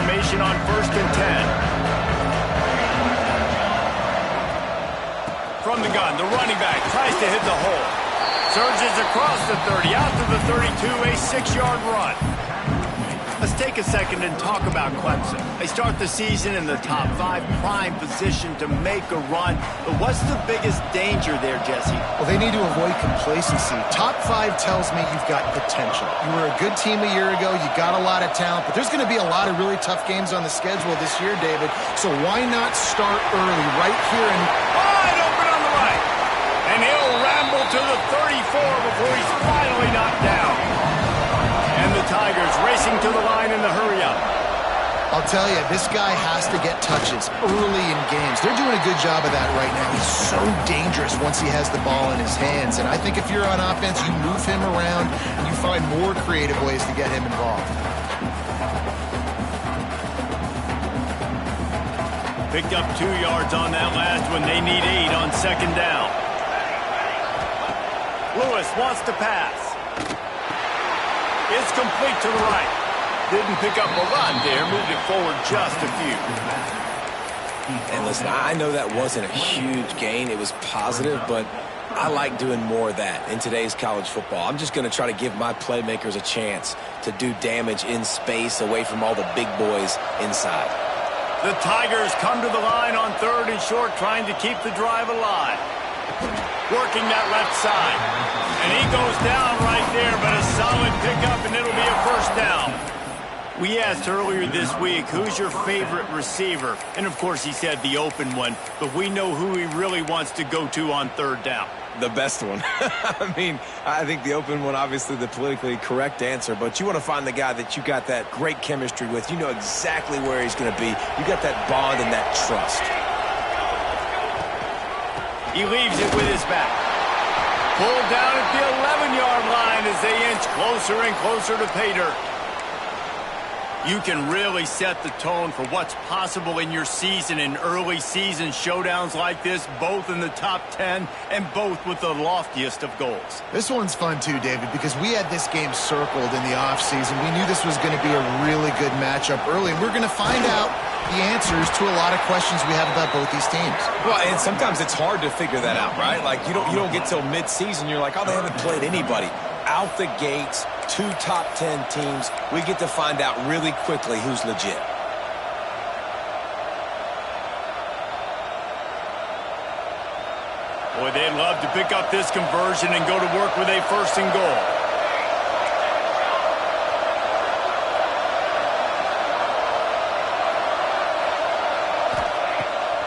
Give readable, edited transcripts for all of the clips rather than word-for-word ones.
formation on 1st and 10. From the gun, the running back tries to hit the hole. Surges across the 30, out to the 32, a 6-yard run. Let's take a second and talk about Clemson. They start the season in the top 5, prime position to make a run. But what's the biggest danger there, Jesse? Well, they need to avoid complacency. Top 5 tells me you've got potential. You were a good team a year ago. You got a lot of talent. But there's going to be a lot of really tough games on the schedule this year, David. So why not start early right here? And wide open on the right. And he'll ramble to the 34 before he's finally knocked down. And the Tigers racing to the line in the hurry-up. I'll tell you, this guy has to get touches early in games. They're doing a good job of that right now. He's so dangerous once he has the ball in his hands. And I think if you're on offense, you move him around and you find more creative ways to get him involved. Picked up 2 yards on that last one. They need 8 on 2nd down. Lewis wants to pass. It's complete to the right. Didn't pick up a run there. Moved it forward just a few. And listen, I know that wasn't a huge gain. It was positive, but I like doing more of that in today's college football. I'm just going to try to give my playmakers a chance to do damage in space away from all the big boys inside. The Tigers come to the line on 3rd and short, trying to keep the drive alive. Working that left side. And he goes down right there, but a solid pickup, and it'll be a 1st down. We asked earlier this week, who's your favorite receiver? And, of course, he said the open one, but we know who he really wants to go to on 3rd down. The best one. I mean, I think the open one, obviously the politically correct answer, but you want to find the guy that you got that great chemistry with. You know exactly where he's going to be. You got that bond and that trust. He leaves it with his back. Pulled down at the 11-yard line as they inch closer and closer to pay dirt. You can really set the tone for what's possible in your season in early season showdowns like this, both in the top 10 and both with the loftiest of goals. This one's fun too, David, because we had this game circled in the offseason. We knew this was going to be a really good matchup early, and we're going to find out the answers to a lot of questions we have about both these teams. Well, and sometimes it's hard to figure that out, right? Like, you don't get till mid-season, you're like, oh, they haven't played anybody. Out the gates, 2 top 10 teams, we get to find out really quickly who's legit. Boy, they'd love to pick up this conversion and go to work with a 1st and goal.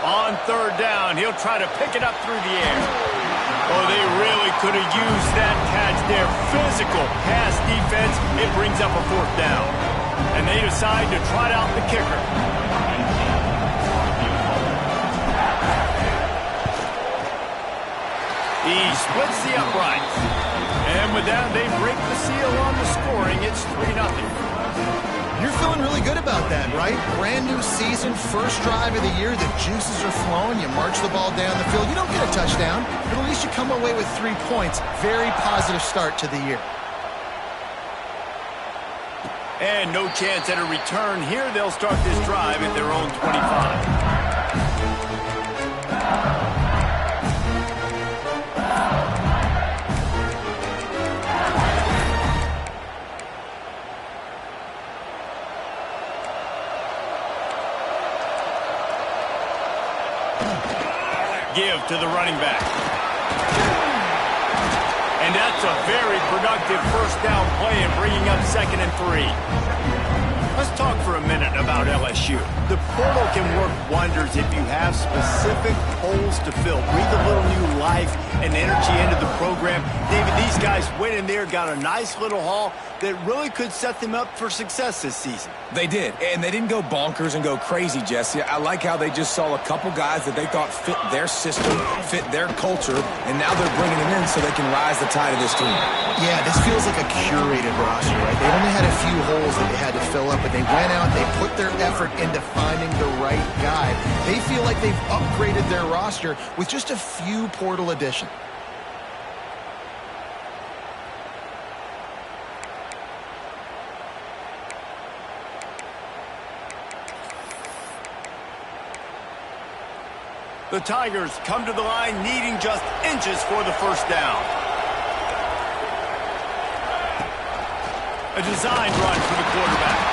On 3rd down, he'll try to pick it up through the air. Oh, they really could have used that catch there. Physical pass defense. It brings up a 4th down. And they decide to trot out the kicker. He splits the uprights. And with that, they break the seal on the scoring. It's 3-0. You're feeling really good about that, right? Brand new season, 1st drive of the year. The juices are flowing. You march the ball down the field. You don't get a touchdown, but at least you come away with 3 points. Very positive start to the year. And no chance at a return here. They'll start this drive at their own 25. Give to the running back. And that's a very productive 1st down play and bringing up 2nd and 3. Let's talk for a minute about LSU. The portal can work wonders if you have specific holes to fill. Breathe a little new life and energy into the program. David, these guys went in there, got a nice little haul that really could set them up for success this season. They did, and they didn't go bonkers and go crazy, Jesse. I like how they just saw a couple guys that they thought fit their system, fit their culture, and now they're bringing them in so they can rise the tide of this team. Yeah, this feels like a curated roster, right? They only had a few holes that they had to fill up, but they went out, they put their effort into finding the right guy. They feel like they've upgraded their roster with just a few portal additions. The Tigers come to the line needing just inches for the first down. A designed run for the quarterback.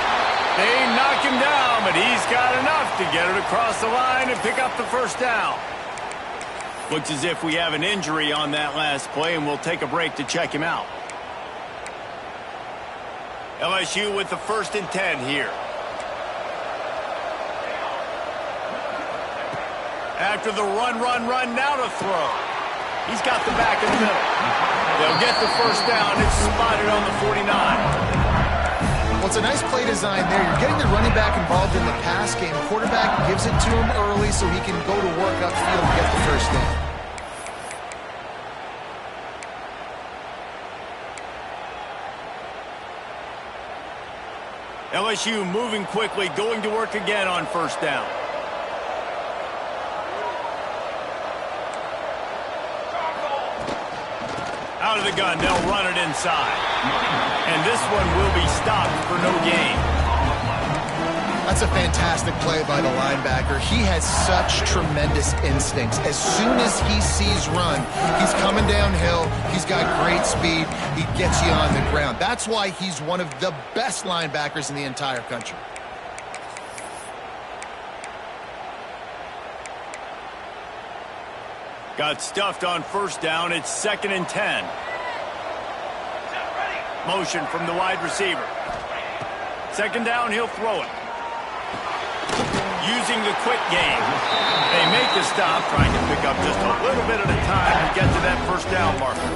They knock him down, but he's got enough to get it across the line and pick up the first down. Looks as if we have an injury on that last play, and we'll take a break to check him out. LSU with the 1st and 10 here. After the run, now to throw. He's got the back in the middle. They'll get the first down. It's spotted on the 49. Well, it's a nice play design there. You're getting the running back involved in the pass game. Quarterback gives it to him early so he can go to work upfield and get the first down. LSU moving quickly, going to work again on first down. Out of the gun, they'll run it inside. And this one will be stopped for no gain. That's a fantastic play by the linebacker. He has such tremendous instincts. As soon as he sees run, he's coming downhill. He's got great speed. He gets you on the ground. That's why he's one of the best linebackers in the entire country. Got stuffed on first down. It's 2nd and 10. Motion from the wide receiver. 2nd down, he'll throw it. Using the quick game. They make the stop, trying to pick up just a little bit at a time to get to that first down marker.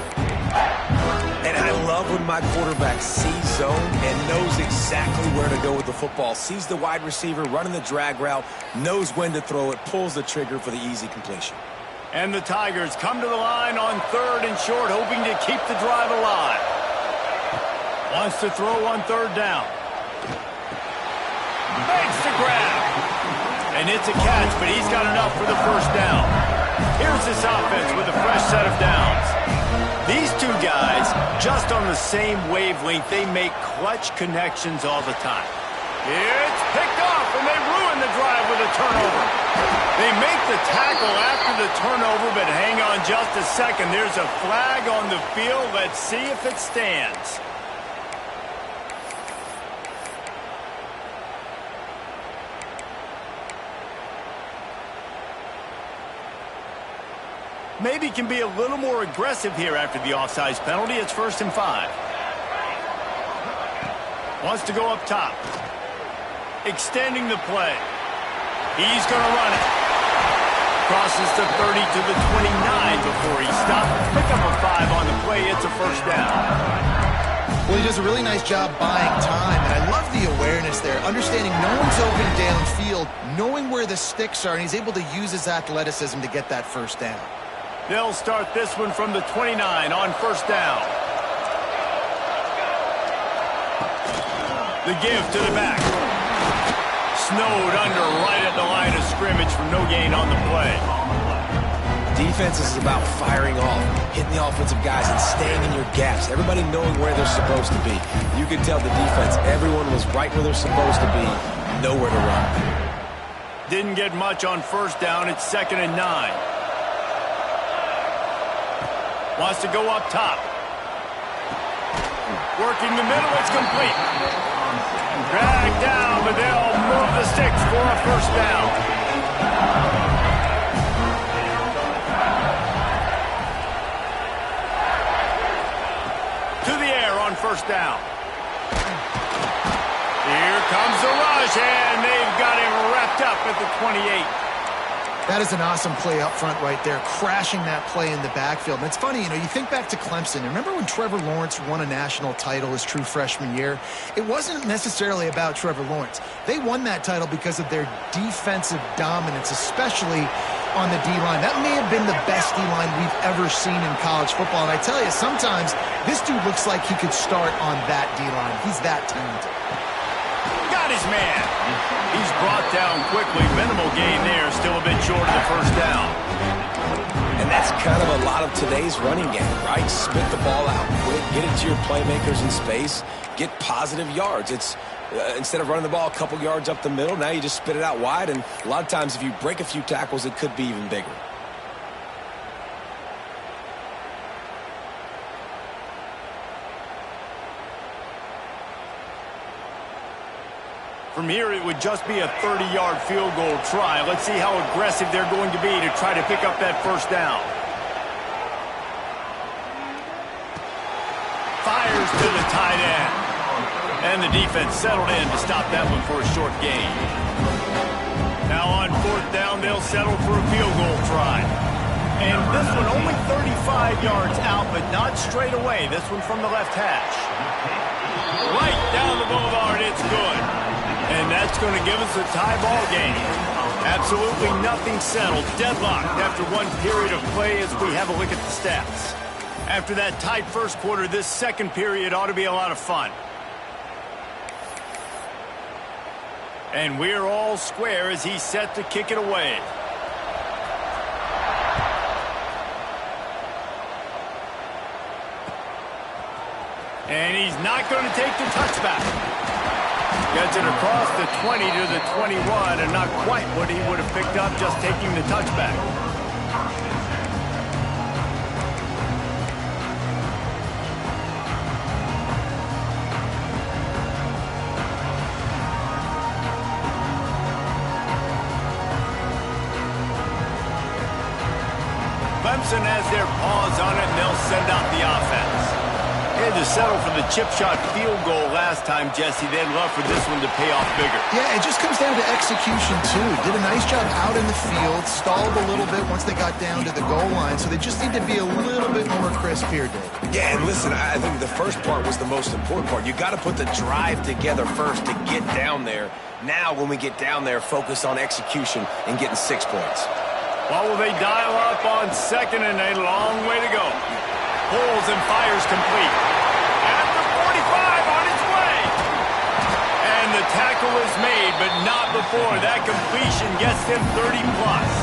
And I love when my quarterback sees zone and knows exactly where to go with the football. Sees the wide receiver running the drag route, knows when to throw it, pulls the trigger for the easy completion. And the Tigers come to the line on 3rd and short, hoping to keep the drive alive. Wants to throw on 3rd down. Makes the grab. And it's a catch, but he's got enough for the first down. Here's this offense with a fresh set of downs. These two guys, just on the same wavelength, they make clutch connections all the time. It's picked off, and they ruin the drive with a turnover. They make the tackle after the turnover, but hang on just a second. There's a flag on the field. Let's see if it stands. Maybe can be a little more aggressive here after the offsides penalty. It's 1st and 5. Wants to go up top. Extending the play. He's going to run it. Crosses the 30 to the 29 before he stopped. Pick up a 5 on the play. It's a first down. Well, he does a really nice job buying time, and I love the awareness there, understanding no one's open downfield, knowing where the sticks are, and he's able to use his athleticism to get that first down. They'll start this one from the 29 on first down. The give to the back. Snowed under right at the line of scrimmage from no gain on the play. Defense is about firing off, hitting the offensive guys and staying in your gaps. Everybody knowing where they're supposed to be. You can tell the defense, everyone was right where they're supposed to be, nowhere to run. Didn't get much on first down. It's 2nd and 9. Wants to go up top. Working the middle, it's complete. Dragged down, but they'll move the sticks for a first down. To the air on first down. Here comes the rush, and they've got him wrapped up at the 28. That is an awesome play up front right there, crashing that play in the backfield. And it's funny, you think back to Clemson. Remember when Trevor Lawrence won a national title his true freshman year? It wasn't necessarily about Trevor Lawrence. They won that title because of their defensive dominance, especially on the D-line. That may have been the best D-line we've ever seen in college football. And I tell you, sometimes this dude looks like he could start on that D-line. He's that talented. Got his man. He's brought down quickly. Minimal gain there. Still a bit short of the first down. And that's kind of a lot of today's running game, right? Spit the ball out quick, get it to your playmakers in space, get positive yards. It's Instead of running the ball a couple yards up the middle, now you just spit it out wide, and a lot of times if you break a few tackles, it could be even bigger. From here, it would just be a 30-yard field goal try. Let's see how aggressive they're going to be to try to pick up that first down. Fires to the tight end. And the defense settled in to stop that one for a short gain. Now on fourth down, they'll settle for a field goal try. And this one only 35 yards out, but not straight away. This one from the left hash. Right down the boulevard, it's good. And that's going to give us a tie ball game. Absolutely nothing settled. Deadlocked after one period of play as we have a look at the stats. After that tight first quarter, this second period ought to be a lot of fun. And we're all square as he's set to kick it away. And he's not going to take the touchback. Gets it across the 20 to the 21, and not quite what he would have picked up just taking the touchback. Clemson has their paws on it, and they'll send out the offense. They had to settle for the chip shot field goal last time, Jesse. They'd love for this one to pay off bigger. Yeah, it just comes down to execution, too. Did a nice job out in the field, stalled a little bit once they got down to the goal line, so they just need to be a little bit more crisp here, Dave. Yeah, and listen, I think the first part was the most important part. You got to put the drive together first to get down there. Now, when we get down there, focus on execution and getting 6 points. What will they dial up on second and a long way to go? Pulls and fires complete. At the 45 on its way. And the tackle is made, but not before. That completion gets them 30-plus.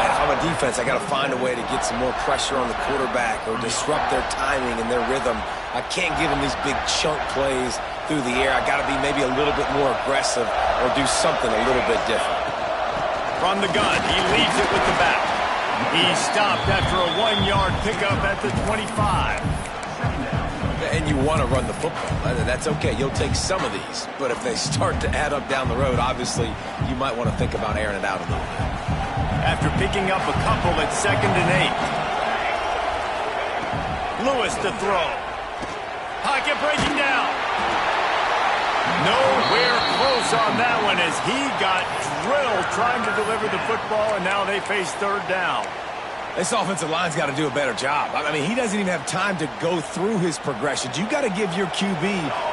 If I'm a defense, I got to find a way to get some more pressure on the quarterback or disrupt their timing and their rhythm. I can't give them these big chunk plays through the air. I got to be maybe a little bit more aggressive or do something a little bit different. From the gun, he leads it with the back. He's stopped after a 1-yard pickup at the 25. And you want to run the football. That's okay. You'll take some of these. But if they start to add up down the road, obviously, you might want to think about airing it out a little bit. After picking up a couple at 2nd and 8. Lewis to throw. Pocket breaking down. Nowhere close on that one as he got drilled trying to deliver the football, and now they face 3rd down. This offensive line's got to do a better job. I mean, he doesn't even have time to go through his progressions. You got to give your QB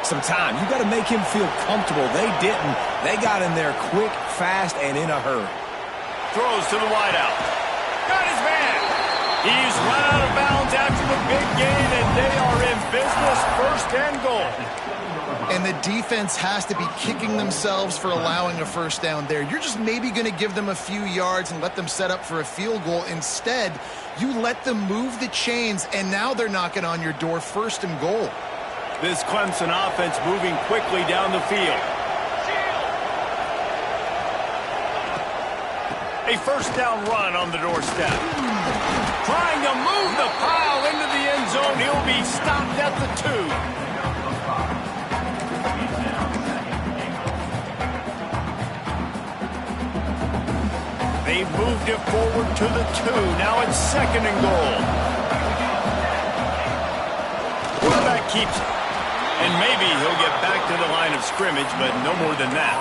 some time. You got to make him feel comfortable. They didn't. They got in there quick, fast, and in a hurry. Throws to the wideout. Got his man. He's run out of bounds after the big gain, and they are in business, 1st and goal. And the defense has to be kicking themselves for allowing a 1st down there. You're just maybe going to give them a few yards and let them set up for a field goal. Instead, you let them move the chains, and now they're knocking on your door, 1st and goal. This Clemson offense moving quickly down the field. A 1st down run on the doorstep. Trying to move the pile into the end zone. He'll be stopped at the 2. They've moved it forward to the 2. Now it's 2nd and goal. Quarterback keeps it. And maybe he'll get back to the line of scrimmage, but no more than that.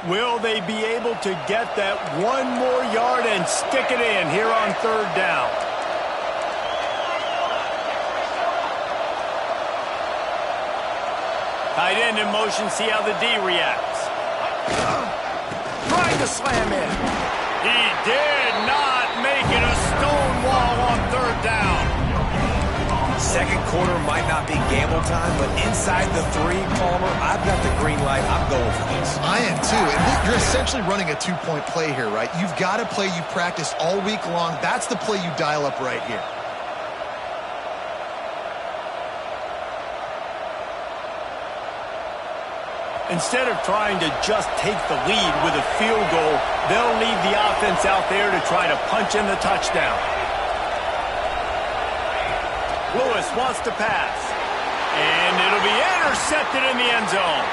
Will they be able to get that 1 more yard and stick it in here on 3rd down? Tight end in motion, see how the D reacts. Trying to slam in. He did not make it. A stone wall on 3rd down. second quarter might not be gamble time, but inside the 3, Palmer, I've got the green light. I'm going for this. I am too. And look, you're essentially running a 2-point play here, right? You've got a play you practice all week long. That's the play you dial up right here. Instead of trying to just take the lead with a field goal, they'll leave the offense out there to try to punch in the touchdown. Lewis wants to pass. And it'll be intercepted in the end zone.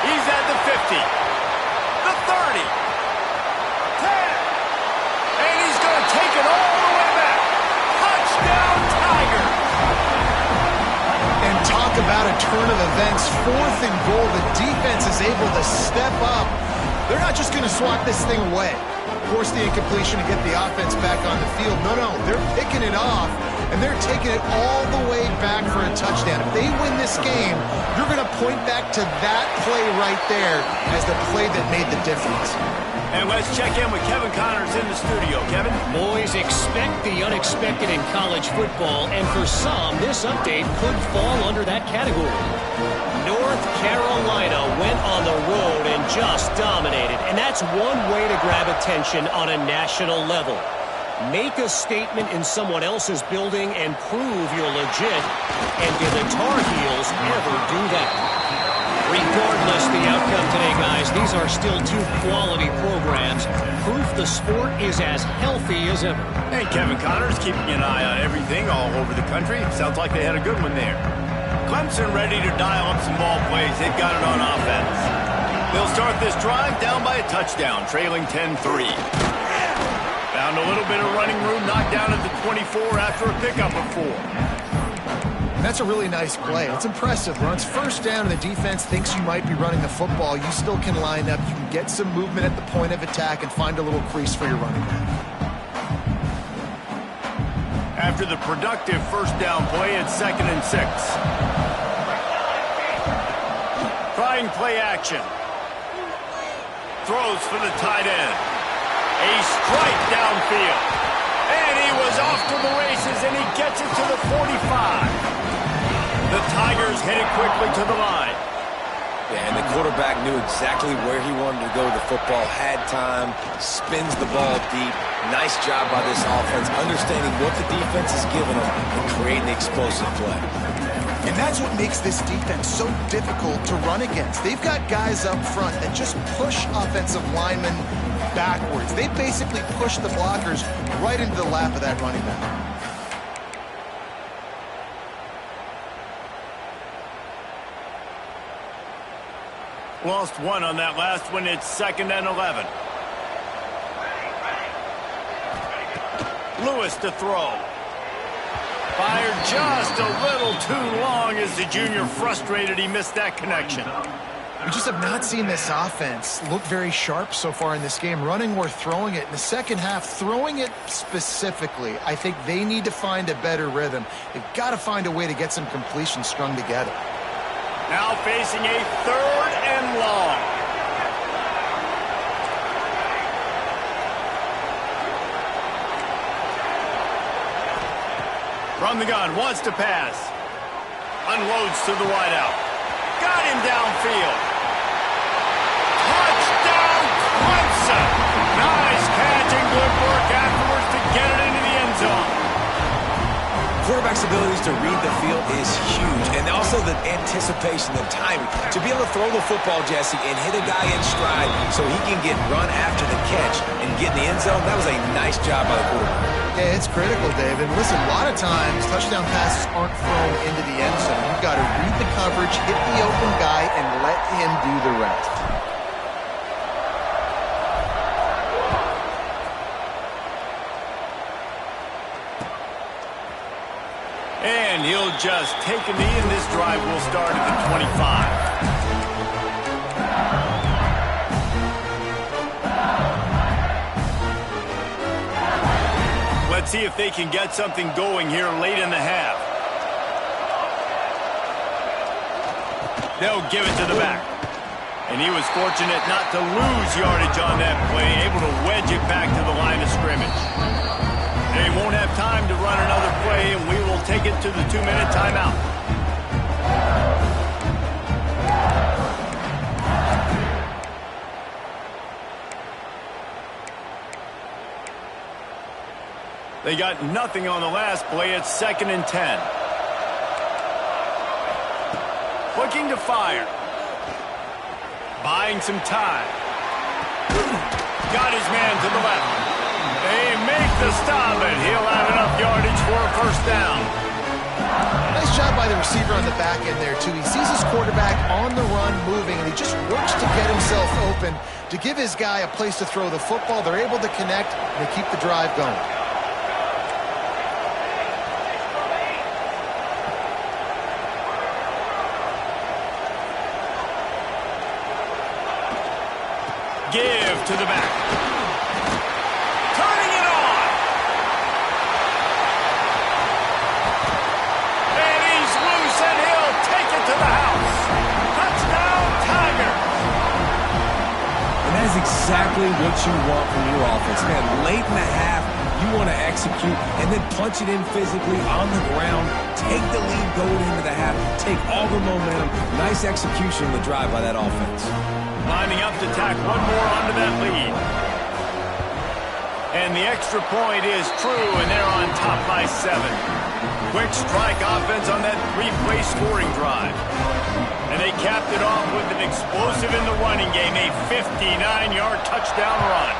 He's at the 50. The 30. 10. And he's going to take it all the way back. Touchdown, Tigers. And talk about a turn of events. 4th and goal. The defense is able to step up. They're not just going to swat this thing away. Force the incompletion to get the offense back on the field. No, they're picking it off, and they're taking it all the way back for a touchdown. If they win this game, you're going to point back to that play right there as the play that made the difference. And let's check in with Kevin Connors in the studio. Kevin? Boys, expect the unexpected in college football, and for some, this update could fall under that category. North Carolina went on the road and just dominated, and that's one way to grab attention on a national level. Make a statement in someone else's building and prove you're legit, and did the Tar Heels ever do that? Regardless the outcome today, guys, these are still 2 quality programs. Proof the sport is as healthy as ever. Hey, Kevin Connors keeping an eye on everything all over the country. Sounds like they had a good one there. Clemson ready to dial up some ball plays. They've got it on offense. They'll start this drive down by a touchdown, trailing 10-3. Found a little bit of running room, knocked down at the 24 after a pickup of 4. And that's a really nice play. It's impressive. Runs first down and the defense thinks you might be running the football. You still can line up. You can get some movement at the point of attack and find a little crease for your running back. After the productive first down play, it's 2nd and 6. Trying play action. Throws for the tight end. A strike downfield. And he was off to the races, and he gets it to the 45. The Tigers hit it quickly to the line. Yeah, and the quarterback knew exactly where he wanted to go with the football, had time, spins the ball deep. Nice job by this offense, understanding what the defense is giving them and creating the explosive play. And that's what makes this defense so difficult to run against. They've got guys up front that just push offensive linemen backwards. They basically push the blockers right into the lap of that running back. Lost 1 on that last one. It's 2nd and 11. Lewis to throw. Fired just a little too long as the junior frustrated. He missed that connection. We just have not seen this offense look very sharp so far in this game, running or throwing it. In the second half, throwing it specifically, I think they need to find a better rhythm. They've got to find a way to get some completions strung together. Now facing a 3rd and long. From the gun, wants to pass. Unloads to the wideout. Got him downfield. Touchdown, Clemson. Nice catch and good work afterwards to get it into the end zone. Quarterback's abilities to read the field is huge, and also the anticipation, the timing. To be able to throw the football, Jesse, and hit a guy in stride so he can get run after the catch and get in the end zone, that was a nice job by the quarterback. Yeah, it's critical, David. Listen, a lot of times touchdown passes aren't thrown into the end zone. You've got to read the coverage, hit the open guy, and let him do the rest. And he'll just take a knee, and this drive will start at the 25. Let's see if they can get something going here late in the half. They'll give it to the back. And he was fortunate not to lose yardage on that play, able to wedge it back to the line of scrimmage. They won't have time to run another play, and we will take it to the 2-minute timeout. They got nothing on the last play. It's 2nd and 10. Looking to fire. Buying some time. Got his man to the left. They make the stop, and he'll have enough yardage for a first down. Nice job by the receiver on the back end there, too. He sees his quarterback on the run moving, and he just works to get himself open to give his guy a place to throw the football. They're able to connect, and they keep the drive going. Give to the back. Turning it on. And he's loose, and he'll take it to the house. Touchdown, Tigers. And that is exactly what you want from your offense. Man, late in the half, you want to execute and then punch it in physically on the ground. Take the lead going into the half. Take all the momentum. Nice execution on the drive by that offense. Lining up to tack one more onto that lead. And the extra point is true, and they're on top by 7. Quick strike offense on that 3-play scoring drive. And they capped it off with an explosive in the running game, a 59-yard touchdown run.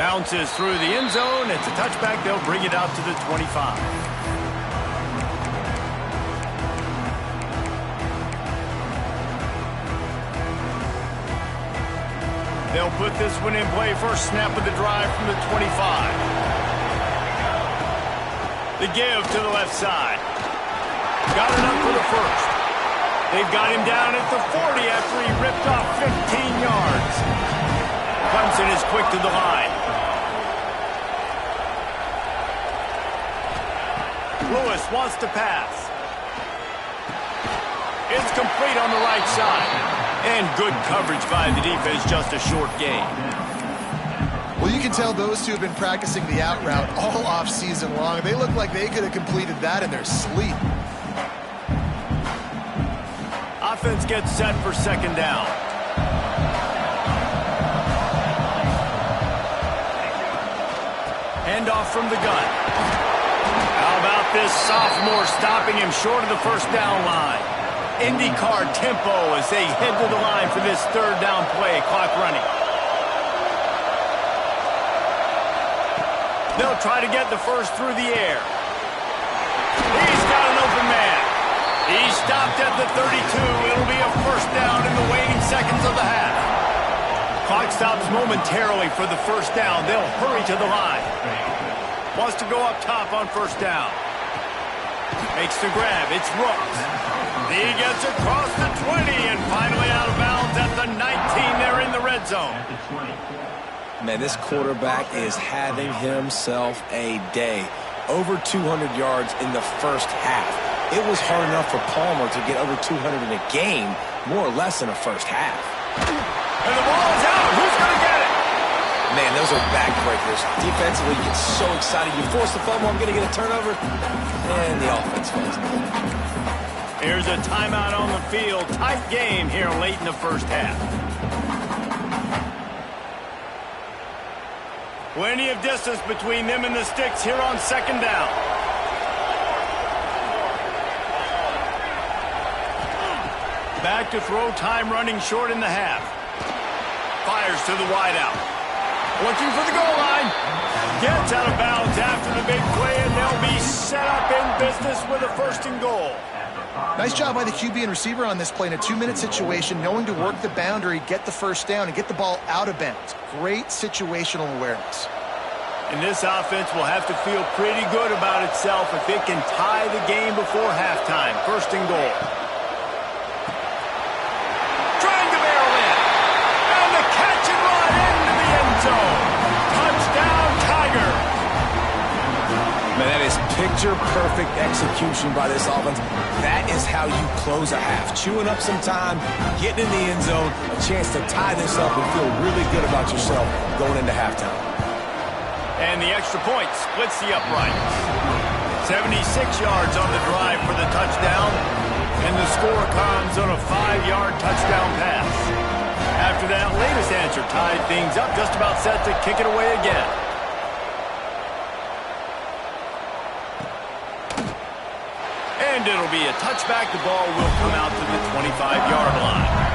Bounces through the end zone. It's a touchback. They'll bring it out to the 25. They'll put this one in play. First snap of the drive from the 25. The give to the left side. Got enough for the first. They've got him down at the 40 after he ripped off 15 yards. Clemson is quick to the line. Lewis wants to pass. It's complete on the right side. And good coverage by the defense, just a short gain. Well, you can tell those two have been practicing the out route all off season long. They look like they could have completed that in their sleep. Offense gets set for 2nd down. Handoff from the gun. How about this sophomore stopping him short of the first down line? IndyCar tempo as they head to the line for this 3rd down play. Clock running. They'll try to get the first through the air. He's got an open man. He's stopped at the 32. It'll be a first down in the waning seconds of the half. Clock stops momentarily for the first down. They'll hurry to the line. Wants to go up top on first down. Makes the grab. It's Rooks. He gets across the 20 and finally out of bounds at the 19. They're in the red zone. Man, this quarterback is having himself a day. Over 200 yards in the first half. It was hard enough for Palmer to get over 200 in a game, more or less in a first half. And the ball is out. Who's going to get it? Man, those are backbreakers. Defensively, you get so excited. You force the fumble, I'm going to get a turnover. And the offense falls. Here's a timeout on the field. Tight game here late in the first half. Plenty of distance between them and the sticks here on 2nd down. Back to throw, time running short in the half. Fires to the wideout. Looking for the goal line. Gets out of bounds after the big play, and they'll be set up in business with a 1st and goal. Nice job by the QB and receiver on this play in a 2-minute situation, knowing to work the boundary, get the first down, and get the ball out of bounds. Great situational awareness. And this offense will have to feel pretty good about itself if it can tie the game before halftime. 1st and goal. Trying to barrel in. And the catch and run into the end zone. Touchdown, Tiger. Man, that is Picture-perfect execution by this offense. That is how you close a half. Chewing up some time, getting in the end zone, a chance to tie this up and feel really good about yourself going into halftime. And the extra point splits the uprights. 76 yards on the drive for the touchdown. And the score comes on a 5-yard touchdown pass. After that latest answer tied things up, just about set to kick it away again. And it'll be a touchback. The ball will come out to the 25-yard line.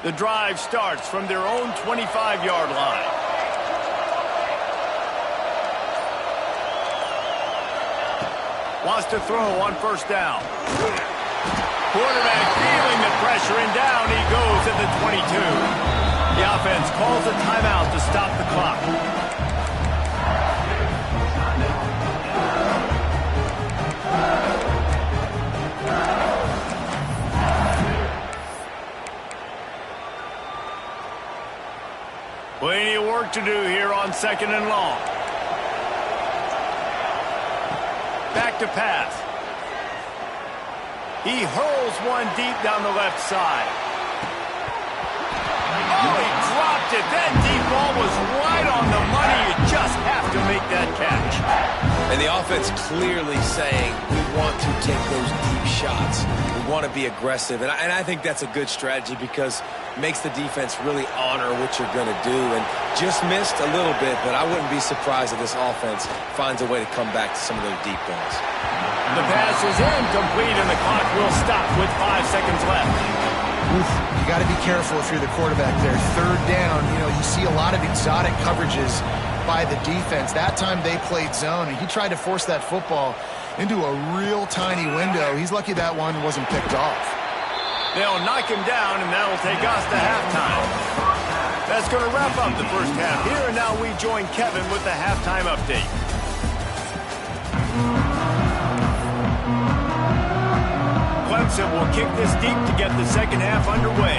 The drive starts from their own 25-yard line. Wants to throw on first down. Quarterback feeling the pressure and down he goes at the 22. The offense calls a timeout to stop the clock. Plenty of work to do here on 2nd and long. Back to pass. He hurls one deep down the left side. Oh, he dropped it. That deep ball was right on the money. You just have to make that catch. And the offense clearly saying, we want to take those deep shots. We want to be aggressive. And I think that's a good strategy because it makes the defense really honor what you're going to do. And just missed a little bit, but I wouldn't be surprised if this offense finds a way to come back to some of those deep balls. The pass is incomplete, and the clock will stop with 5 seconds left. Oof, you got to be careful if you're the quarterback there. 3rd down, you see a lot of exotic coverages by the defense. That time they played zone, and he tried to force that football into a real tiny window. He's lucky that one wasn't picked off. They'll knock him down, and that'll take us to halftime. That's going to wrap up the first half here, and now we join Kevin with the halftime update. Clemson will kick this deep to get the second half underway.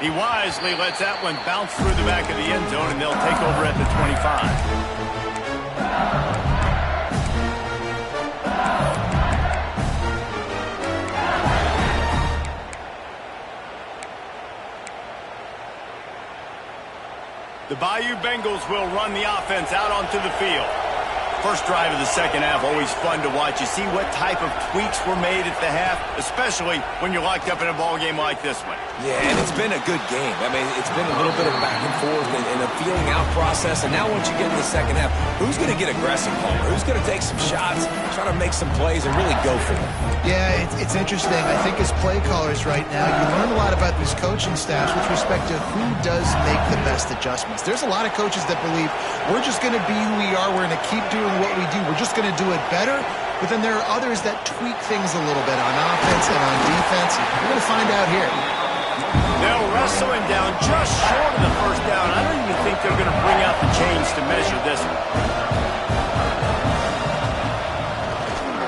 He wisely lets that one bounce through the back of the end zone, and they'll take over at the 25. The Bayou Bengals will run the offense out onto the field. First drive of the second half, always fun to watch. You see what type of tweaks were made at the half, especially when you're locked up in a ball game like this one. Yeah, and it's been a good game. I mean, it's been a little bit of back and forth and a feeling out process. And now once you get in the second half, who's going to get aggressive, Palmer? Who's going to take some shots, try to make some plays, and really go for it? Yeah, it's interesting. I think as play callers right now, you learn a lot about these coaching staffs with respect to who does make the best adjustments. There's a lot of coaches that believe we're just going to be who we are. We're going to keep doing what we do. We're just going to do it better. But then there are others that tweak things a little bit on offense and on defense. We're going to find out here. They'll wrestle him down just short of the first down. I don't even think they're going to bring out the chains to measure this one.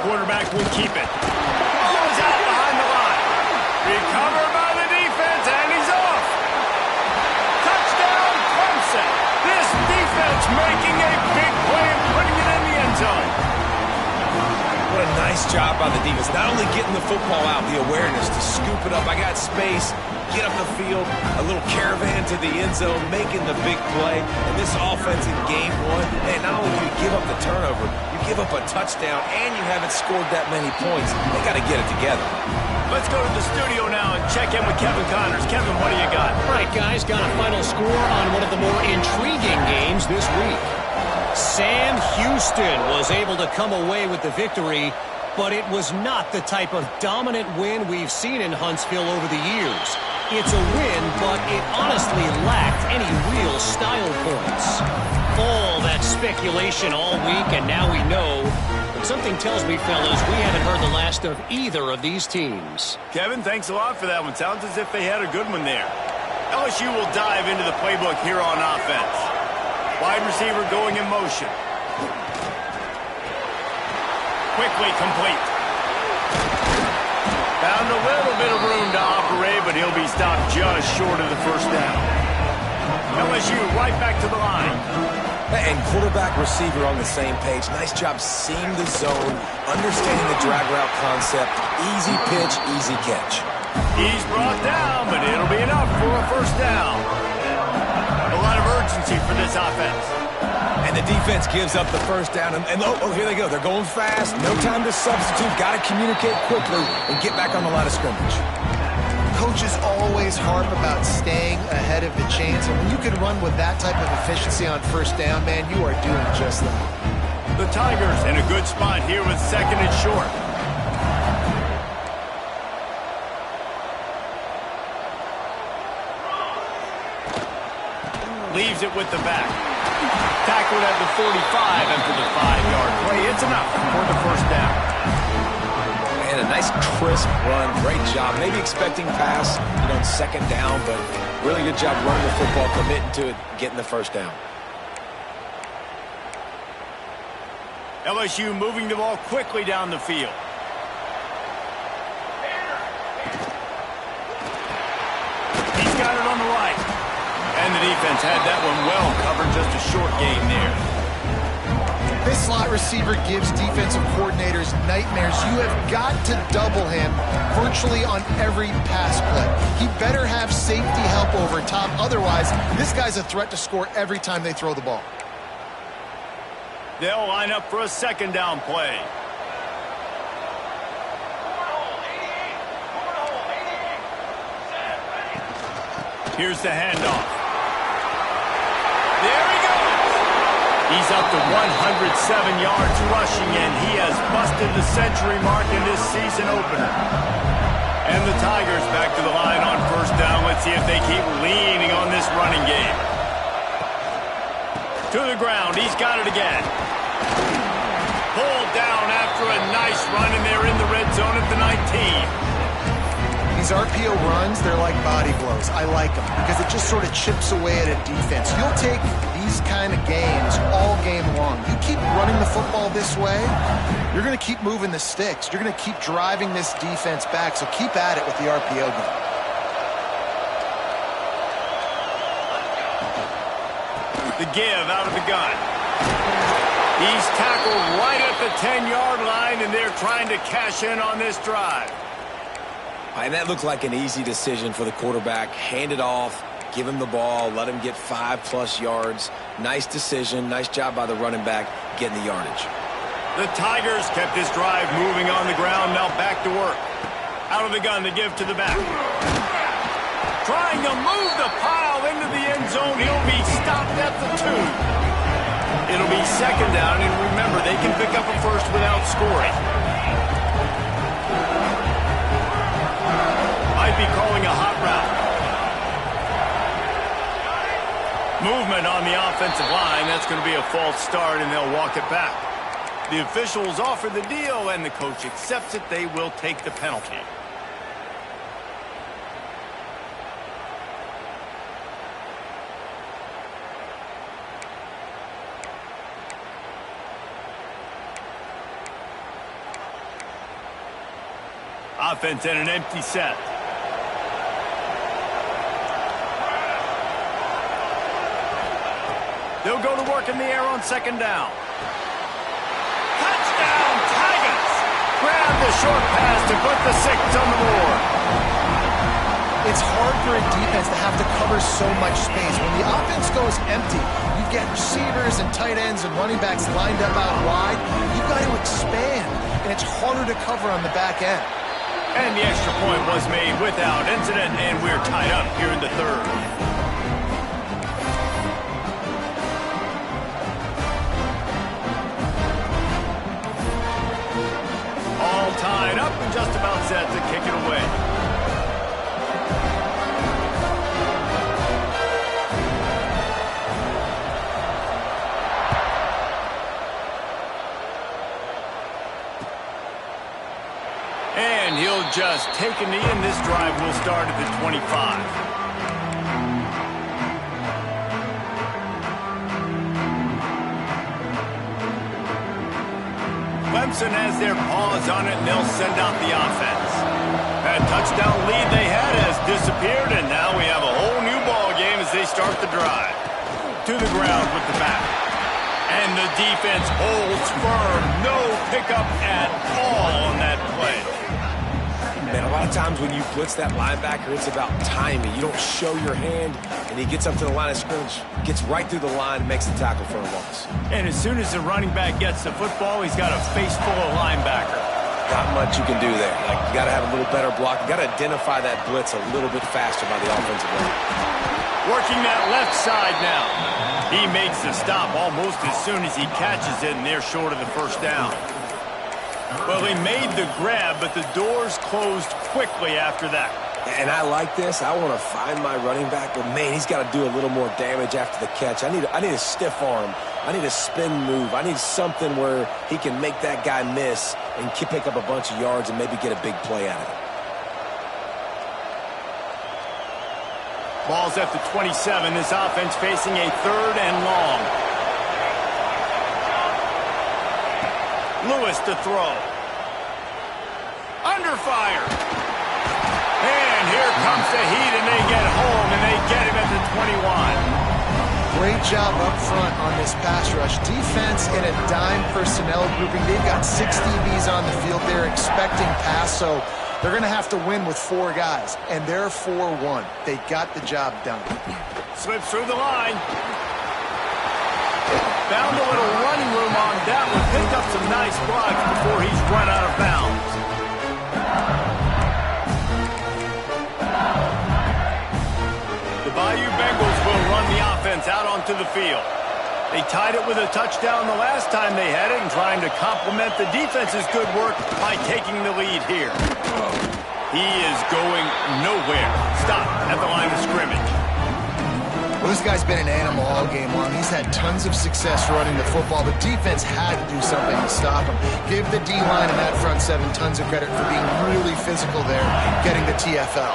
Quarterback will keep it. Goes out behind the line. Recovered by the defense, and he's off. Touchdown, Clemson. This defense making a big play and putting it in the end zone. What a nice job by the defense. Not only getting the football out, the awareness to scoop it up. I got space, get up the field, a little caravan to the end zone, making the big play. And this offense in game one, man, not only do you give up the turnover, you give up a touchdown, and you haven't scored that many points. They got to get it together. Let's go to the studio now and check in with Kevin Connors. Kevin, what do you got? All right, guys, got a final score on one of the more intriguing games this week. Sam Houston was able to come away with the victory, but it was not the type of dominant win we've seen in Huntsville over the years. It's a win, but it honestly lacked any real style points. All that speculation all week, and now we know the Something tells me, fellas, we haven't heard the last of either of these teams. Kevin, thanks a lot for that one. Sounds as if they had a good one there. LSU will dive into the playbook here on offense. Wide receiver going in motion. Quickly complete. Found a little bit of room to operate, but he'll be stopped just short of the first down. LSU right back to the line. And quarterback receiver on the same page. Nice job seeing the zone, understanding the drag route concept. Easy pitch, easy catch. He's brought down, but it'll be enough for a first down. A lot of urgency for this offense. And the defense gives up the first down. And here they go. They're going fast. No time to substitute. Got to communicate quickly and get back on the line of scrimmage. Coaches always harp about staying ahead of the chains, and when you can run with that type of efficiency on first down, man, you are doing just that. The Tigers in a good spot here with second and short. Leaves it with the back. Tackled at the 45 after the 5-yard play. It's enough for the first down. And a nice crisp run. Great job. Maybe expecting pass, second down, but really good job running the football, committing to it, getting the first down. LSU moving the ball quickly down the field. He's got it on the right. And the defense had that one well covered, just a short gain there. This slot receiver gives defensive coordinators nightmares. You have got to double him virtually on every pass play. He better have safety help over top. Otherwise, this guy's a threat to score every time they throw the ball. They'll line up for a second down play. Here's the handoff. There he goes. He's up to 107 yards rushing, and he has busted the century mark in this season opener. And the Tigers back to the line on first down. Let's see if they keep leaning on this running game. To the ground. He's got it again. Pulled down after a nice run, and they're in the red zone at the 19. These RPO runs, they're like body blows. I like them because it just sort of chips away at a defense. You'll take these kind of games all game long. You keep running the football this way, you're going to keep moving the sticks. You're going to keep driving this defense back, so keep at it with the RPO game. The give out of the gun. He's tackled right at the 10-yard line, and they're trying to cash in on this drive. And that looked like an easy decision for the quarterback. Hand it off, give him the ball, let him get 5+ yards. Nice decision. Nice job by the running back getting the yardage. The Tigers kept this drive moving on the ground. Now back to work. Out of the gun to give to the back. Trying to move the pile into the end zone. He'll be stopped at the 2. It'll be second down, and remember, they can pick up a first without scoring. Might be calling a hot route. Movement on the offensive line. That's going to be a false start, and they'll walk it back. The officials offer the deal, and the coach accepts it. They will take the penalty. Offense in an empty set. They'll go to work in the air on second down. Touchdown, Tigers! Grab the short pass to put the 6 on the board. It's hard for a defense to have to cover so much space. When the offense goes empty, you get receivers and tight ends and running backs lined up out wide. You've got to expand, and it's harder to cover on the back end. And the extra point was made without incident, and we're tied up here in the third. All tied up and just about set to kick it away. will just take a knee, and this drive will start at the 25. Clemson has their paws on it, and they'll send out the offense. That touchdown lead they had has disappeared, and now we have a whole new ball game as they start the drive. To the ground with the back. And the defense holds firm. No pickup at all on that play. Man, a lot of times when you blitz that linebacker, it's about timing. You don't show your hand, and he gets up to the line of scrimmage, gets right through the line, and makes the tackle for a loss. And as soon as the running back gets the football, he's got a face full of linebacker. Not much you can do there. Like, you got to have a little better block. You got to identify that blitz a little bit faster by the offensive line. Working that left side now. He makes the stop almost as soon as he catches it, and they're short of the first down. Well, he made the grab, but the doors closed quickly after that. And I like this. I want to find my running back, but, man, he's got to do a little more damage after the catch. I need a stiff arm. I need a spin move. I need something where he can make that guy miss and pick up a bunch of yards and maybe get a big play out of it. Ball's at the 27. This offense facing a 3rd and long. Lewis to throw. Under fire. And here comes the heat, and they get home, and they get him at the 21. Great job up front on this pass rush. Defense in a dime personnel grouping. They've got 6 DBs on the field. They're expecting pass, so they're going to have to win with 4 guys, and they're 4-1. They got the job done. Slips through the line. Found a little running room on that one. Picked up some nice blocks before he's run out of bounds. The Bayou Bengals will run the offense out onto the field. They tied it with a touchdown the last time they had it and trying to complement the defense's good work by taking the lead here. He is going nowhere. Stop at the line of scrimmage. Well, this guy's been an animal all game long. He's had tons of success running the football. The defense had to do something to stop him. Give the D-line and that front 7 tons of credit for being really physical there, getting the TFL.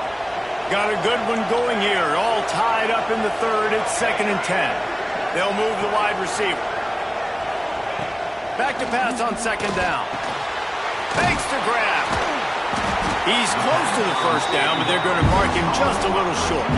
Got a good one going here. All tied up in the 3rd. It's 2nd and 10. They'll move the wide receiver. Back to pass on 2nd down. Fakes to grab. He's close to the first down, but they're going to mark him just a little short.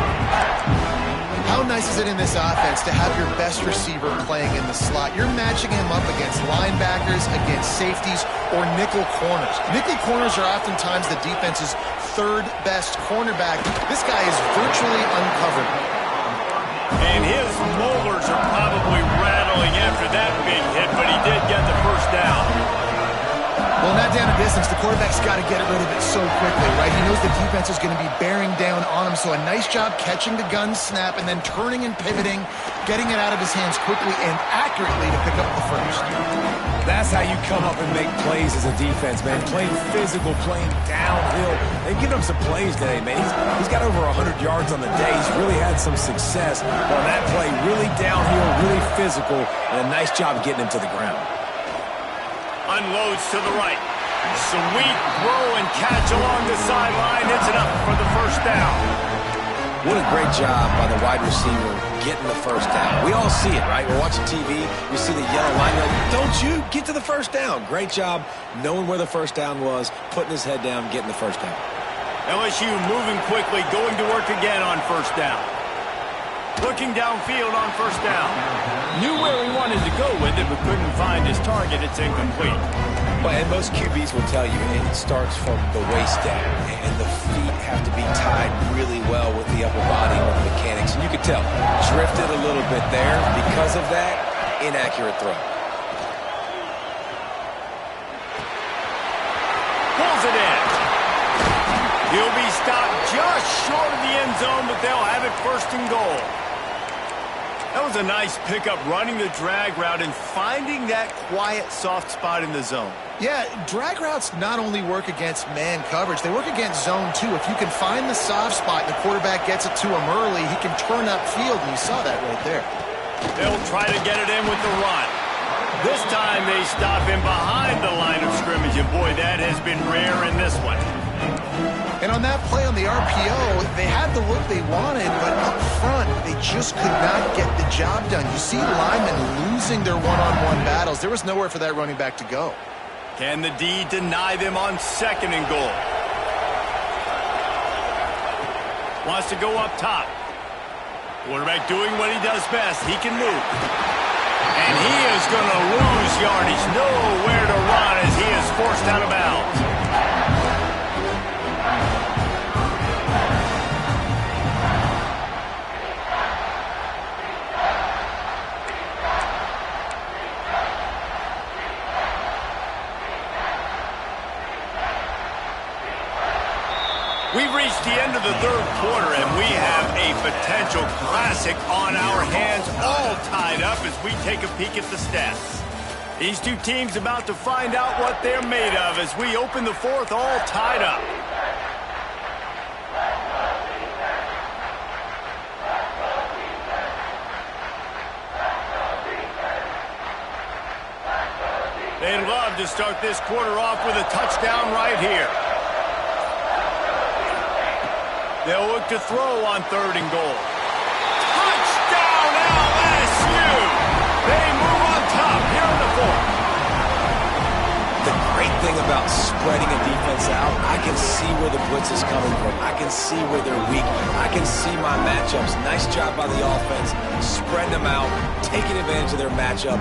How nice is it in this offense to have your best receiver playing in the slot? You're matching him up against linebackers, against safeties, or nickel corners. Nickel corners are oftentimes the defense's 3rd best cornerback. This guy is virtually uncovered. And his molars are probably rattling after that big hit, but he did get the first down. Well, not down a distance. The quarterback's got to get rid of it so quickly, right? He knows the defense is going to be bearing down on him, so a nice job catching the gun snap and then turning and pivoting, getting it out of his hands quickly and accurately to pick up the first. That's how you come up and make plays as a defense, man. Playing physical, playing downhill. They've given him some plays today, man. He's got over 100 yards on the day. He's really had some success on that play. Really downhill, really physical, and a nice job getting him to the ground. Unloads to the right. Sweet throw and catch along the sideline. It's enough for the first down. What a great job by the wide receiver getting the first down. We all see it, right? We're watching TV. We see the yellow line. Like, don't you get to the first down. Great job knowing where the first down was, putting his head down, getting the first down. LSU moving quickly, going to work again on first down. Looking downfield on first down. Knew where he wanted to go with it, but couldn't find his target. It's incomplete. Well, and most QBs will tell you it starts from the waist down, and the feet have to be tied really well with the upper body and with the mechanics. And you could tell, drifted a little bit there. Because of that, inaccurate throw. Pulls it in. He'll be stopped just short of the end zone, but they'll have it 1st and goal. That was a nice pickup, running the drag route and finding that quiet, soft spot in the zone. Yeah, drag routes not only work against man coverage, they work against zone too. If you can find the soft spot and the quarterback gets it to him early, he can turn upfield, and you saw that right there. They'll try to get it in with the run. This time they stop him behind the line of scrimmage, and boy, that has been rare in this one. And on that play on the RPO, they had the look they wanted, but up front, they just could not get the job done. You see linemen losing their one-on-one battles. There was nowhere for that running back to go. Can the D deny them on 2nd and goal? Wants to go up top. Quarterback doing what he does best. He can move. And he is going to lose yardage. Nowhere to run as he is forced out of bounds. We've reached the end of the 3rd quarter, and we have a potential classic on our hands, all tied up as we take a peek at the stats. These two teams about to find out what they're made of as we open the 4th, all tied up. They'd love to start this quarter off with a touchdown right here. They'll look to throw on 3rd and goal. Touchdown, LSU! They move on top here in the 4th. The great thing about spreading a defense out, I can see where the blitz is coming from. I can see where they're weak. I can see my matchups. Nice job by the offense, spreading them out, taking advantage of their matchup.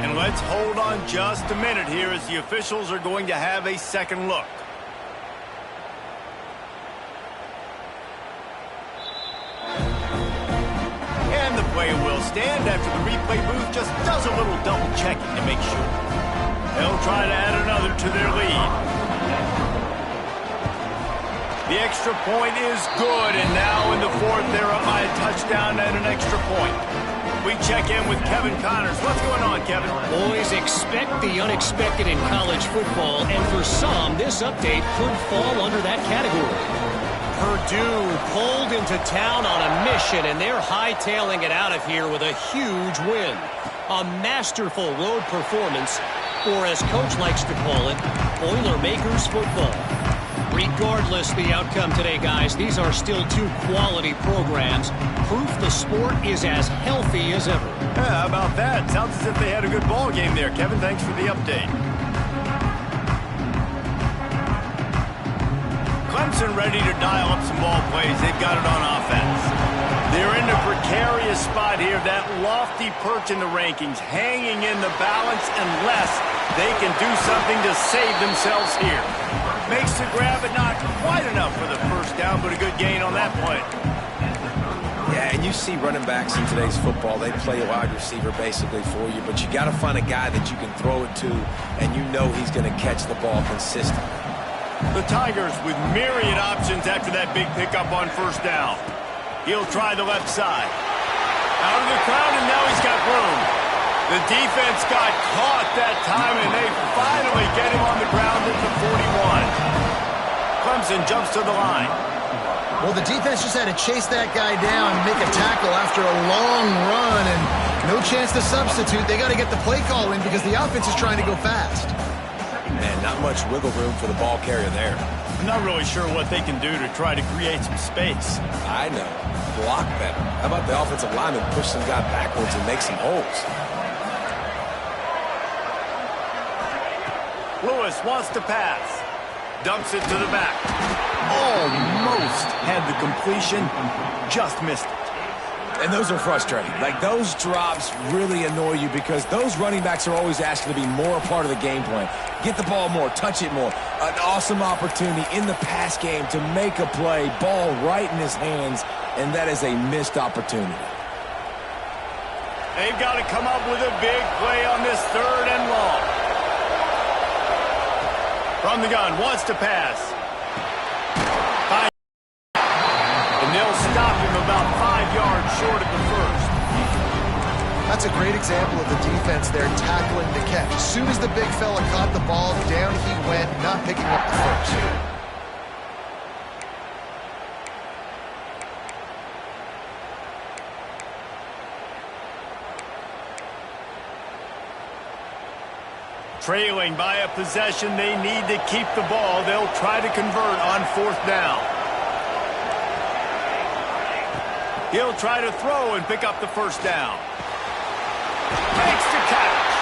And let's hold on just a minute here as the officials are going to have a second look. And the play will stand after the replay booth just does a little double checking to make sure. They'll try to add another to their lead. The extra point is good, and now in the 4th, they're up by a touchdown and an extra point. We check in with Kevin Connors. What's going on, Kevin? Boys, expect the unexpected in college football, and for some, this update could fall under that category. Purdue pulled into town on a mission, and they're hightailing it out of here with a huge win. A masterful road performance, or as Coach likes to call it, Boilermakers football. Regardless the outcome today, guys, these are still two quality programs. Proof the sport is as healthy as ever. Yeah, how about that? Sounds as if they had a good ball game there. Kevin, thanks for the update. Clemson ready to dial up some ball plays. They've got it on offense. They're in a precarious spot here. That lofty perch in the rankings, hanging in the balance unless they can do something to save themselves here. Makes the grab, but not quite enough for the first down, but a good gain on that play. Yeah, and you see running backs in today's football, they play a wide receiver basically for you, but you got to find a guy that you can throw it to, and you know he's going to catch the ball consistently. The Tigers with myriad options after that big pickup on first down. He'll try the left side. Out of the crowd, and now he's got room. The defense got caught that time, and they finally get him on the ground at the 41. Clemson jumps to the line. Well, the defense just had to chase that guy down and make a tackle after a long run, and no chance to substitute. They got to get the play call in because the offense is trying to go fast. Man, not much wiggle room for the ball carrier there. I'm not really sure what they can do to try to create some space. I know. Block better. How about the offensive lineman push some guy backwards and make some holes? Lewis wants to pass. Dumps it to the back. Almost had the completion. Just missed it. And those are frustrating. Like, those drops really annoy you because those running backs are always asking to be more a part of the game plan. Get the ball more, touch it more. An awesome opportunity in the pass game to make a play, ball right in his hands, and that is a missed opportunity. They've got to come up with a big play on this 3rd and long. From the gun, wants to pass. And they'll stop him about 5 yards short of the first. That's a great example of the defense there tackling the catch. As soon as the big fella caught the ball, down he went, not picking up the first. Trailing by a possession, they need to keep the ball. They'll try to convert on 4th down. He'll try to throw and pick up the 1st down. Makes the catch.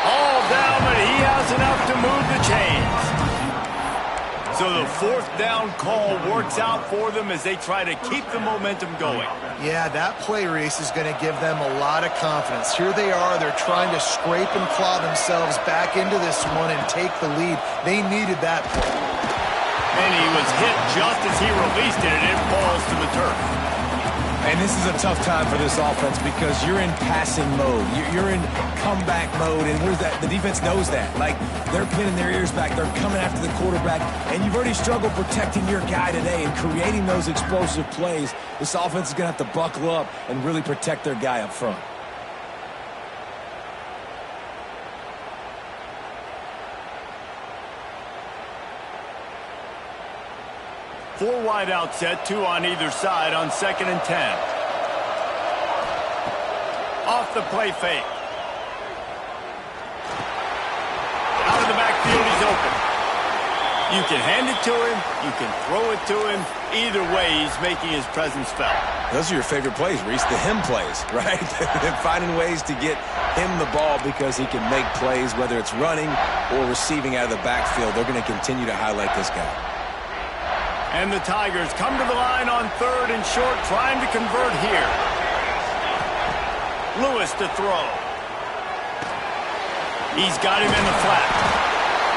All down, but he has enough to move the chains. So the 4th down call works out for them as they try to keep the momentum going. Yeah, that play, Reese, is going to give them a lot of confidence. Here they are. They're trying to scrape and claw themselves back into this one and take the lead. They needed that play. And he was hit just as he released it, and it falls to the turf. And this is a tough time for this offense because you're in passing mode. You're in comeback mode, and where's that? The defense knows that. Like, they're pinning their ears back. They're coming after the quarterback, and you've already struggled protecting your guy today and creating those explosive plays. This offense is going to have to buckle up and really protect their guy up front. Four wide out set, 2 on either side on 2nd and 10. Off the play fake. Out of the backfield, he's open. You can hand it to him. You can throw it to him. Either way, he's making his presence felt. Those are your favorite plays, Reese, the him plays, right? Finding ways to get him the ball because he can make plays, whether it's running or receiving out of the backfield. They're going to continue to highlight this guy. And the Tigers come to the line on 3rd and short, trying to convert here. Lewis to throw. He's got him in the flat.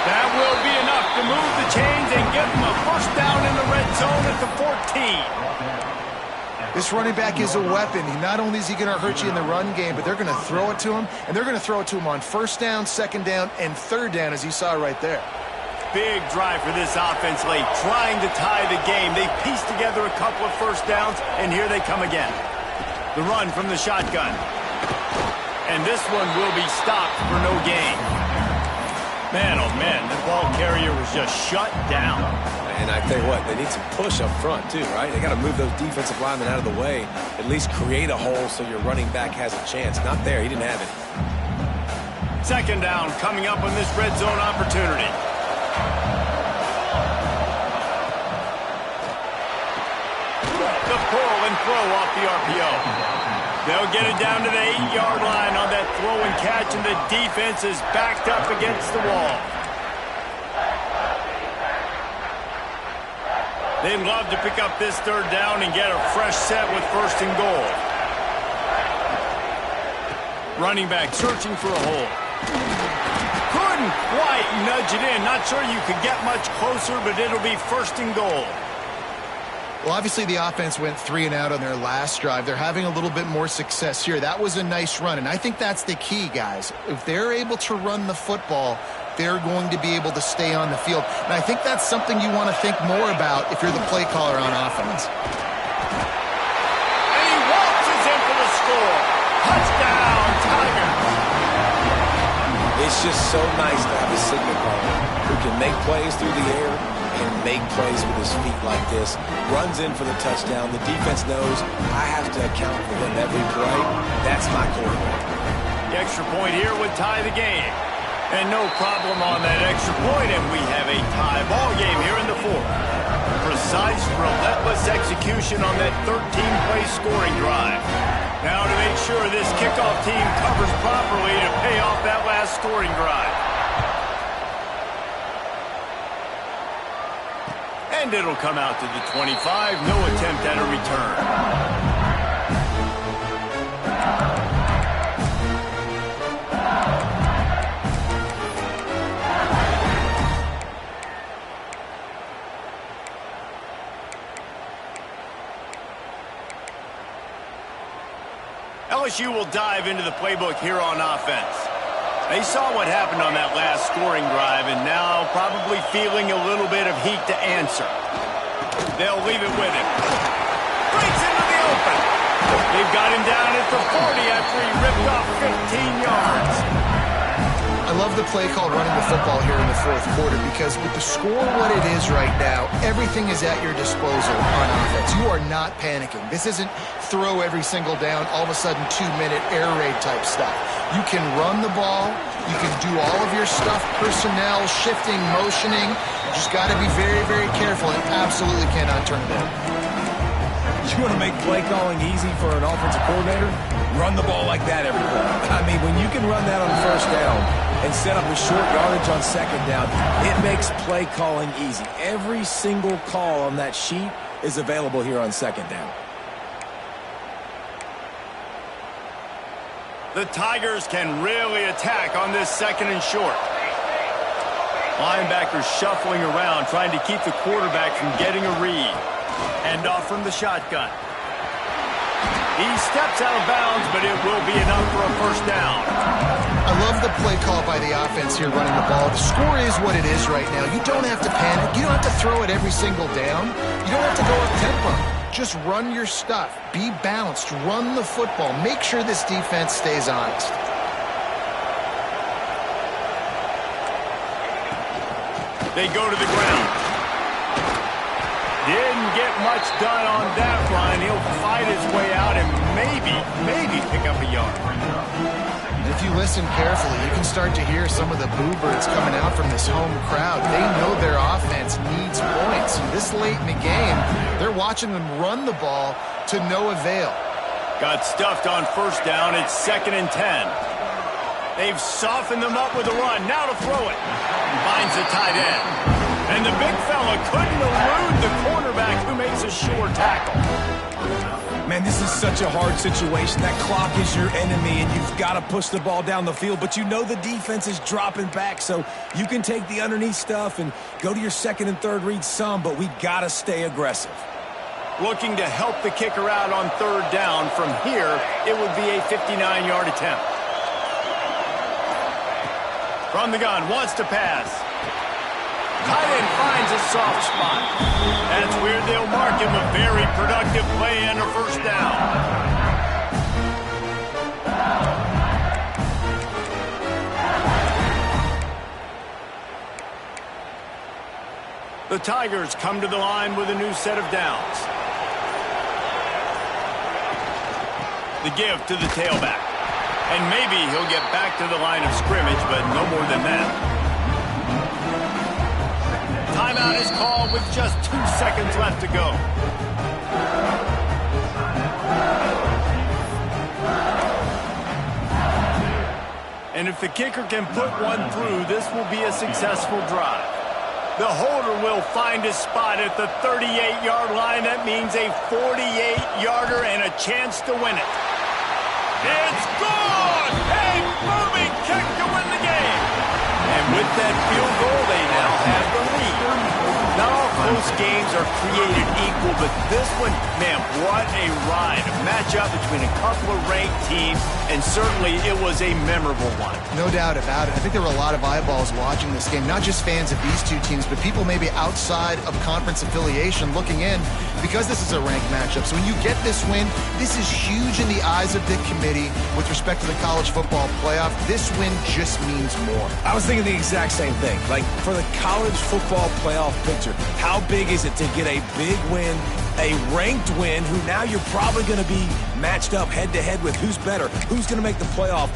That will be enough to move the chains and give him a 1st down in the red zone at the 14. This running back is a weapon. Not only is he going to hurt you in the run game, but they're going to throw it to him, and they're going to throw it to him on 1st down, 2nd down, and 3rd down, as you saw right there. Big drive for this offense late, trying to tie the game. They pieced together a couple of 1st downs, and here they come again. The run from the shotgun. And this one will be stopped for no gain. Man, oh man, the ball carrier was just shut down. And I tell you what, they need some push up front too, right? They got to move those defensive linemen out of the way, at least create a hole so your running back has a chance. Not there, he didn't have it. 2nd down coming up on this red zone opportunity. The pull and throw off the RPO. They'll get it down to the 8-yard line on that throw and catch, and the defense is backed up against the wall. They'd love to pick up this 3rd down and get a fresh set with 1st and goal. Running back searching for a hole. Couldn't quite nudge it in. Not sure you could get much closer, but it'll be 1st and goal. Well, obviously the offense went 3 and out on their last drive. They're having a little bit more success here. That was a nice run, and I think that's the key, guys. If they're able to run the football, they're going to be able to stay on the field. And I think that's something you want to think more about if you're the play caller on offense. And he waltzes in for the score. Touchdown, Tigers. It's just so nice to have a signal caller who can make plays through the air and make plays with his feet like this. Runs in for the touchdown. The defense knows I have to account for him every play. That's my quarterback. The extra point here would tie the game. And no problem on that extra point, and we have a tie ball game here in the 4th. Precise, relentless execution on that 13-play scoring drive. Now to make sure this kickoff team covers properly to pay off that last scoring drive. And it'll come out to the 25. No attempt at a return. LSU will dive into the playbook here on offense. They saw what happened on that last scoring drive and now probably feeling a little bit of heat to answer. They'll leave it with him. Breaks into the open. They've got him down at the 40 after he ripped off 15 yards. I love the play call running the football here in the fourth quarter because with the score what it is right now, everything is at your disposal on offense. You are not panicking. This isn't throw every single down, all of a sudden 2-minute air raid type stuff. You can run the ball. You can do all of your stuff, personnel, shifting, motioning. You just got to be very, very careful and absolutely cannot turn it over. You want to make play calling easy for an offensive coordinator? Run the ball like that every play. I mean, when you can run that on first down and set up a short yardage on second down, it makes play calling easy. Every single call on that sheet is available here on second down. The Tigers can really attack on this second and short. Linebackers shuffling around, trying to keep the quarterback from getting a read. Hand off from the shotgun. He steps out of bounds, but it will be enough for a first down. I love the play call by the offense here running the ball. The score is what it is right now. You don't have to panic. You don't have to throw it every single down. You don't have to go up tempo. Just run your stuff. Be balanced. Run the football. Make sure this defense stays honest. They go to the ground. Didn't get much done on that run. He'll fight his way out and maybe pick up a yard. If you listen carefully, you can start to hear some of the boo birds coming out from this home crowd. They know their offense needs points. And this late in the game, they're watching them run the ball to no avail. Got stuffed on first down. It's 2nd and 10. They've softened them up with a run. Now to throw it. Finds the tight end. And the big fella couldn't elude the cornerback who makes a sure tackle. Man, this is such a hard situation. That clock is your enemy, and you've got to push the ball down the field. But you know the defense is dropping back, so you can take the underneath stuff and go to your second and third read some, but we got to stay aggressive. Looking to help the kicker out on third down. From here, it would be a 59-yard attempt. From the gun, wants to pass. Tight end finds a soft spot. That's where they'll mark him a very productive play and a first down. The Tigers come to the line with a new set of downs. The give to the tailback. And maybe he'll get back to the line of scrimmage, but no more than that. Timeout is called with just 2 seconds left to go. And if the kicker can put one through, this will be a successful drive. The holder will find his spot at the 38-yard line. That means a 48-yarder and a chance to win it. It's good! A booming kick to win the game. And with that field goal, they now have the lead. Not all close games are created equal, but this one, man, what a ride. A matchup between a couple of ranked teams, and certainly it was a memorable one. No doubt about it. I think there were a lot of eyeballs watching this game, not just fans of these two teams, but people maybe outside of conference affiliation looking in because this is a ranked matchup. So when you get this win, this is huge in the eyes of the committee with respect to the college football playoff. This win just means more. I was thinking the exact same thing. Like, for the college football playoff picture, how big is it to get a big win, a ranked win, who now you're probably going to be matched up head-to-head with who's better, who's going to make the playoff.